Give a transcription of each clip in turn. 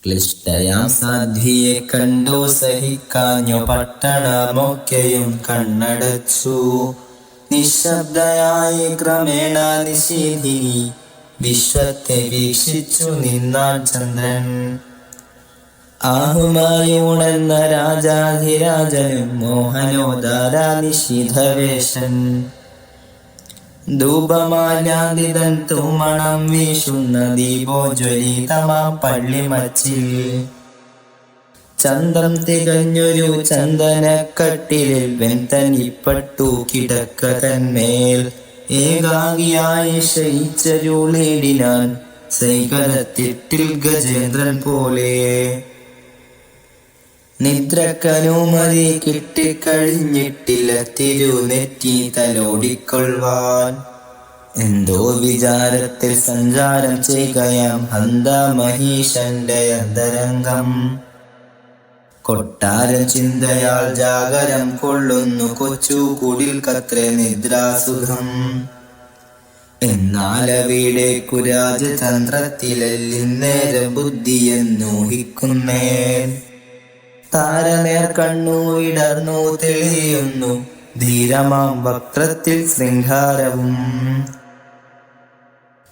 ക്ലിഷ്ടയാം സാധ്വിയെ കണ്ടു സഹിക്കാഞ്ഞു പട്ടണമൊക്കെയും കണ്ണടച്ചു. നിശബ്ദയായി ക്രമേണ നിശീധിനി വിശ്വത്തെ വീക്ഷിച്ചു നിന്നാൻ ചന്ദ്രൻ. ആഹുമായൂണെന്ന രാജാധിരാജനും മോഹനോദാര നിശീധവേശൻ. ധൂപമാലാദിതൻ തൂമണം വീശുന്ന ദീപോജ്വലിതമാം പള്ളിമച്ചിൽ ചന്തം തികഞ്ഞൊരു ചന്ദനക്കട്ടിലിൽ വെന്തനിപ്പട്ടു കിടക്ക തന്മേൽ ഏകാഗിയായി ശയിച്ചരുളിടിനാൻ സൈകരത്തിട്ടിൽ ഗജേന്ദ്രൻ പോലെ. നിദ്രക്കനുമതി കിട്ടിക്കഴിഞ്ഞിട്ടില്ല തിരുനെറ്റി തലോടിക്കൊള്ളുവാൻ. എന്തോ വിചാരത്തിൽ സഞ്ചാരം ചെയ്യുകയാം ഹന്തമഹീശന്റെ അന്തരംഗം. കൊട്ടാരം ചിന്തയാൽ ജാഗരം കൊള്ളുന്നു കൊച്ചു കുടിൽ കത്രേ നിദ്രാസുഖം. എന്നാലവിടെ കുരാജതന്ത്രത്തിലല്ലിന്നേര ബുദ്ധിയെന്നൂഹിക്കുന്നേൻ. താരനേർ കണ്ണു വിടർന്നു തെളിയുന്നു ധീരമാം വക്രത്തിൽ ശൃംഗാരവും.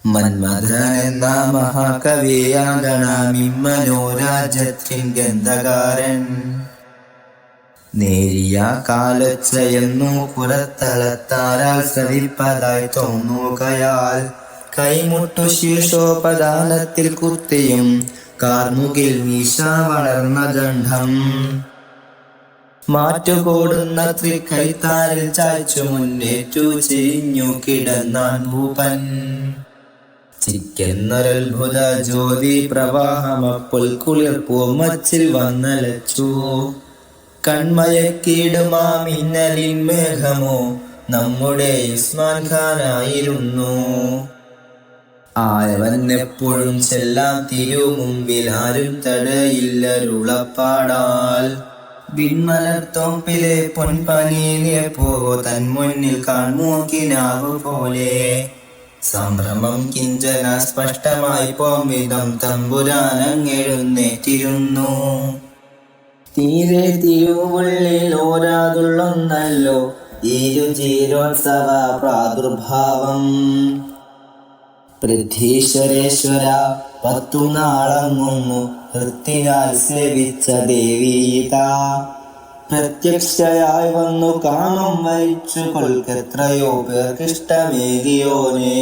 മന്മഥനെന്ന മഹാകവിയാകണമിമ്മനോരാജ്യത്തിൻ ഗന്ധകാരൻ. നേരിയ കാലൊച്ചയെന്നു പുറത്തളത്താരാൽ ശ്രവിപ്പതായി തോന്നുകയാൽ കൈമുട്ടു ശീർഷോപദാനത്തിൽ കുത്തിയും കാർമുകിൽ മീശ വളർന്ന ദണ്ഡം. മാറ്റുകൂടുന്ന ത്രിക്കൈത്താരിൽ ചായ്ച്ചു മുന്നേറ്റു ചിരിഞ്ഞു കിടന്നാൻ ഭൂപൻ. ചിക്കെന്നൊരത്ഭുത ജ്യോതി പ്രവാഹമപ്പോൾ കുളിർപ്പൂമച്ചിൽ വന്നലച്ചു. കൺമയക്കീടുമാ മിന്നലിൻ മേഘമോ നമ്മുടെ ഉസ്മാൻ ഖാനായിരുന്നു. ആയവൻ എപ്പോഴും ചെല്ലാം തിരുമുമ്പിൽ ആരും തടയില്ലരുളപ്പാടാൽ. വിൺമലർത്തോപ്പിലെ പൊൻപനിയിലെ പോ തൻ മുന്നിൽ കാൺമൂക്കിനാവു പോലെ. സംഭ്രമം കിഞ്ചന സ്പഷ്ടമായി പോംവിധം തമ്പുരാനങ്ങെഴുന്നേറ്റിരുന്നു. തീരെ തിരുവുള്ളിൽ ഓരാതുള്ളൊന്നല്ലോ ഇരുചീരോത്സവ പ്രാദുർഭാവം. പൃഥ്വീശ്വരേശ്വര പത്തുനാളങ്ങുന്നു ഹൃത്തിനാൽ സേവിച്ച ദേവീത. പ്രത്യക്ഷയായി വന്നു കാമം വരിച്ചു കൊൽക്കെത്രയോ പേർക്കിഷ്ടമേകിയോനേ.